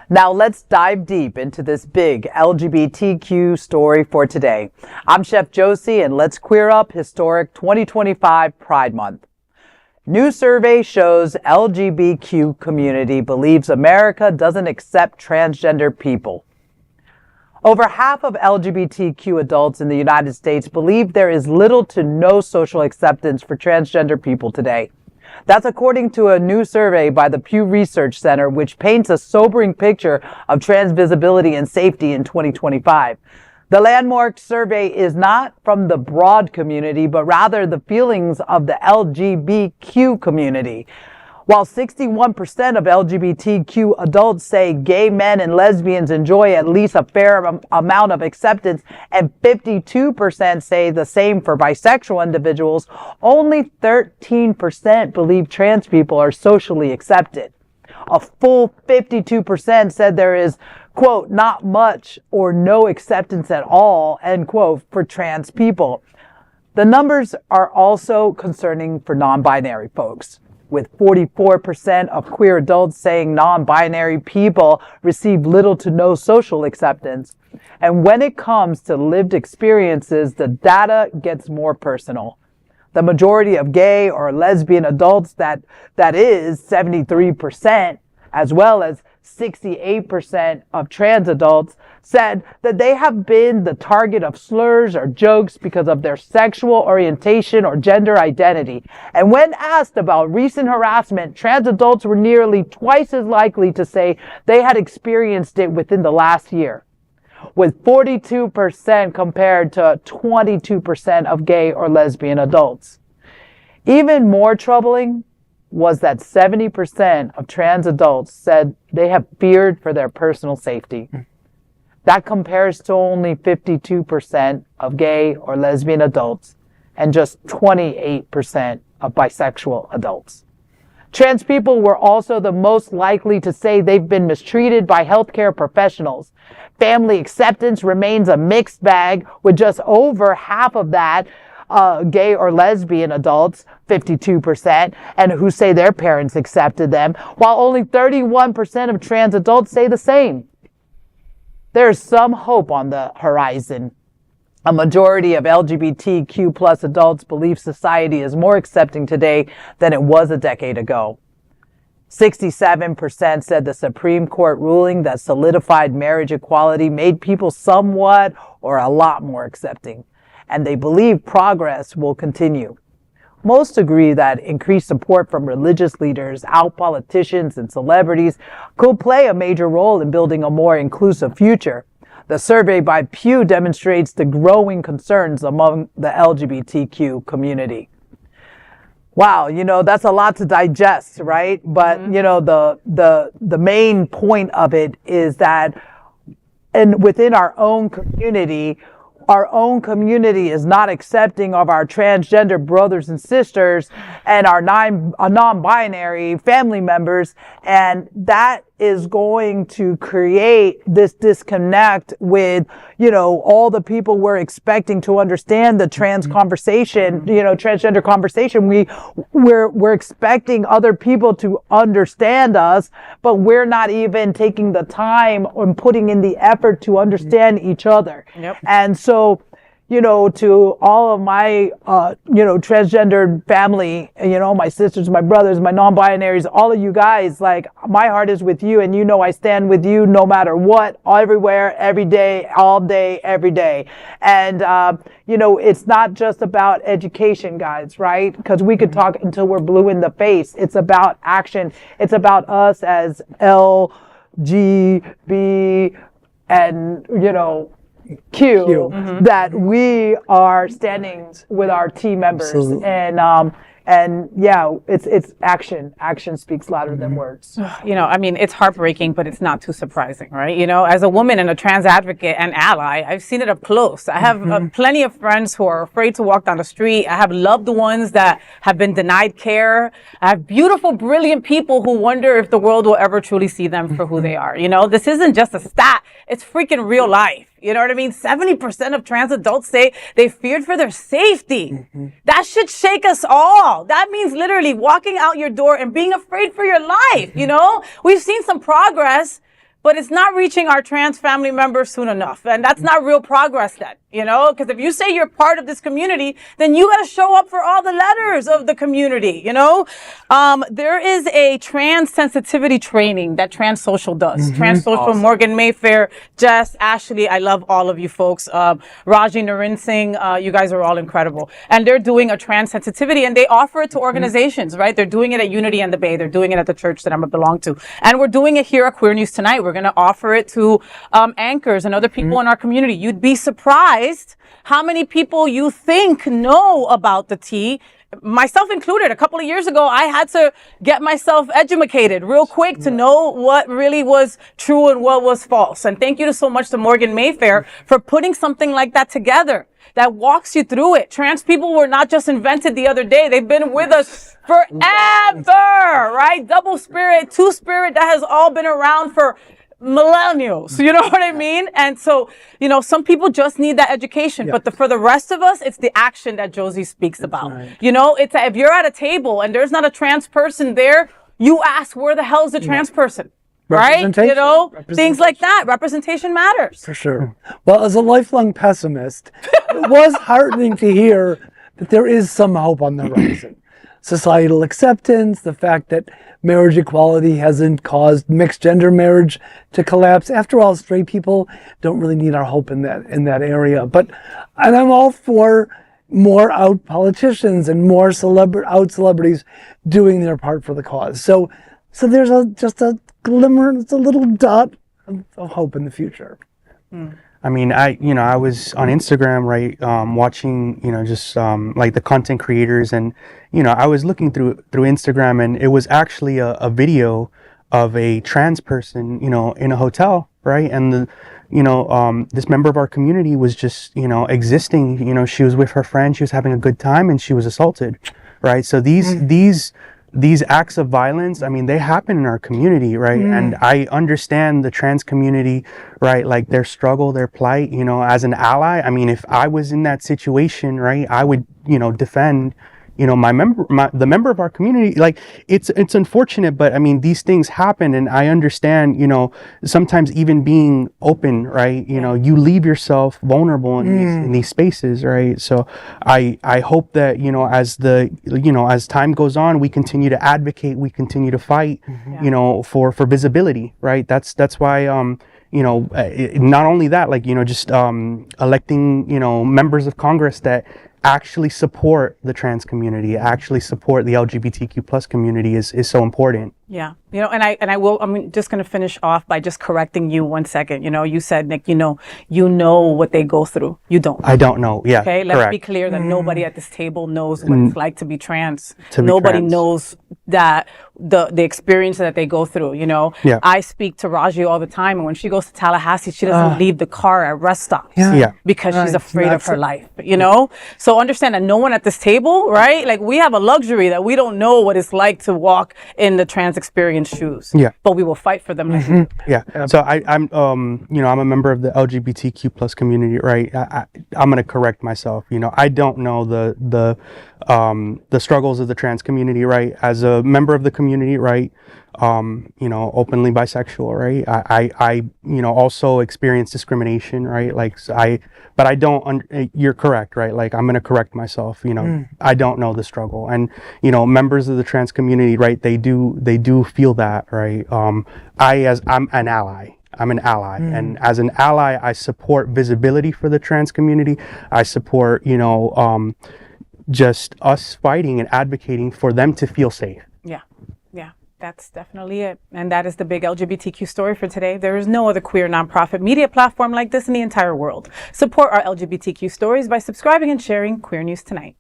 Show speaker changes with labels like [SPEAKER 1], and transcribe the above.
[SPEAKER 1] Now let's dive deep into this big LGBTQ story for today. I'm Chef Josie, and let's queer up historic 2025 Pride Month. New survey shows LGBTQ community believes America doesn't accept transgender people. Over half of LGBTQ adults in the United States believe there is little to no social acceptance for transgender people today. That's according to a new survey by the Pew Research Center, which paints a sobering picture of trans visibility and safety in 2025. The landmark survey is not from the broad community, but rather the feelings of the LGBTQ community. While 61% of LGBTQ adults say gay men and lesbians enjoy at least a fair amount of acceptance, and 52% say the same for bisexual individuals, only 13% believe trans people are socially accepted. A full 52% said there is, quote, not much or no acceptance at all, end quote, for trans people. The numbers are also concerning for non-binary folks, with 44% of queer adults saying non-binary people receive little to no social acceptance. And when it comes to lived experiences, the data gets more personal. The majority of gay or lesbian adults, that is 73%, as well as 68% of trans adults, said that they have been the target of slurs or jokes because of their sexual orientation or gender identity. And when asked about recent harassment, trans adults were nearly twice as likely to say they had experienced it within the last year, with 42% compared to 22% of gay or lesbian adults. Even more troubling was that 70% of trans adults said they have feared for their personal safety. That compares to only 52% of gay or lesbian adults and just 28% of bisexual adults. Trans people were also the most likely to say they've been mistreated by healthcare professionals. Family acceptance remains a mixed bag, with just over half of that gay or lesbian adults, 52%, and who say their parents accepted them, while only 31% of trans adults say the same. There's some hope on the horizon. A majority of LGBTQ plus adults believe society is more accepting today than it was a decade ago. 67% said the Supreme Court ruling that solidified marriage equality made people somewhat or a lot more accepting, and they believe progress will continue. Most agree that increased support from religious leaders, out politicians, and celebrities could play a major role in building a more inclusive future. The survey by Pew demonstrates the growing concerns among the LGBTQ community. Wow, that's a lot to digest, right? But, the main point of it is that within our own community is not accepting of our transgender brothers and sisters and our non-binary family members. And that is going to create this disconnect with, all the people we're expecting to understand the trans conversation, transgender conversation. We're expecting other people to understand us, but we're not even taking the time or putting in the effort to understand each other. Yep. And so, to all of my, transgendered family, my sisters, my brothers, my non-binaries, all of you guys, like, my heart is with you, and I stand with you no matter what, everywhere, every day, all day, every day. And, it's not just about education, guys, right? Because we could talk until we're blue in the face. It's about action. It's about us as LGB and, Q. That we are standing with our team members. Absolutely. And it's action. Action speaks louder than words.
[SPEAKER 2] It's heartbreaking, but it's not too surprising, right? As a woman and a trans advocate and ally, I've seen it up close. I have plenty of friends who are afraid to walk down the street. I have loved ones that have been denied care. I have beautiful, brilliant people who wonder if the world will ever truly see them for who they are. This isn't just a stat. It's freaking real life. You know what I mean? 70% of trans adults say they feared for their safety. That should shake us all. That means literally walking out your door and being afraid for your life. We've seen some progress, but it's not reaching our trans family members soon enough. And that's not real progress then, because if you say you're part of this community, then you got to show up for all the letters of the community, There is a trans sensitivity training that Trans Social does. Trans Social, awesome. Morgan Mayfair, Jess, Ashley, I love all of you folks. Raji Naren Singh, you guys are all incredible. And they're doing a trans sensitivity, and they offer it to organizations, right? They're doing it at Unity and the Bay. They're doing it at the church that I belong to. And we're doing it here at Queer News Tonight. We're going to offer it to anchors and other people in our community. You'd be surprised how many people you think know about the T, myself included. A couple of years ago, I had to get myself educated real quick to know what really was true and what was false. And thank you so much to Morgan Mayfair for putting something like that together that walks you through it. Trans people were not just invented the other day. They've been with us forever, right? Double spirit, two spirit, that has all been around for millennials. You know what I mean? And so, some people just need that education, but for the rest of us, it's the action that Josie speaks about. Right. It's if you're at a table and there's not a trans person there, you ask, where the hell is the trans person? Right? Things like that. Representation matters.
[SPEAKER 3] For sure. Well, as a lifelong pessimist, it was heartening to hear that there is some hope on the horizon. Societal acceptance, the fact that marriage equality hasn't caused mixed gender marriage to collapse. After all, straight people don't really need our hope in that area. And I'm all for more out politicians and more out celebrities doing their part for the cause. So there's just a glimmer, it's a little dot of hope in the future.
[SPEAKER 4] I mean, I was on Instagram, right, watching, just like the content creators, and I was looking through Instagram, and it was actually a video of a trans person, in a hotel, right, and this member of our community was just, existing. She was with her friend, she was having a good time, and she was assaulted, right? So these acts of violence, I mean, they happen in our community, right? And I understand the trans community, right? Like their struggle, their plight, as an ally. I mean, if I was in that situation, right, I would, defend, the member of our community. Like it's unfortunate, but I mean, these things happen, and I understand, sometimes even being open, right? You leave yourself vulnerable in these spaces, right? So I hope that, as time goes on, we continue to advocate, we continue to fight, for visibility, right? That's why, not only that, like, just electing, members of Congress that actually support the trans community, actually support the LGBTQ plus community is so important.
[SPEAKER 2] Yeah. I'm just going to finish off by just correcting you 1 second. You said, Nick, you know what they go through. You don't.
[SPEAKER 4] I don't know. Yeah.
[SPEAKER 2] Okay. Let's be clear that nobody at this table knows what it's like to be trans. Nobody knows that the experience that they go through, Yeah. I speak to Raji all the time, and when she goes to Tallahassee, she doesn't leave the car at rest stops because she's afraid of her life, So understand that no one at this table, right? Like, we have a luxury that we don't know what it's like to walk in the trans experience shoes. Yeah. But we will fight for them.
[SPEAKER 4] Yeah. So I'm a member of the LGBTQ plus community, right? I'm going to correct myself. I don't know the struggles of the trans community, right? As a member of the community, right? Openly bisexual, right? I also experience discrimination, right? Like, but I don't, you're correct, right? Like, I'm going to correct myself, I don't know the struggle. And, members of the trans community, right? They do feel that, right? I'm an ally. And as an ally, I support visibility for the trans community. I support, just us fighting and advocating for them to feel safe.
[SPEAKER 2] Yeah. That's definitely it. And that is the big LGBTQ story for today. There is no other queer nonprofit media platform like this in the entire world. Support our LGBTQ stories by subscribing and sharing Queer News Tonight.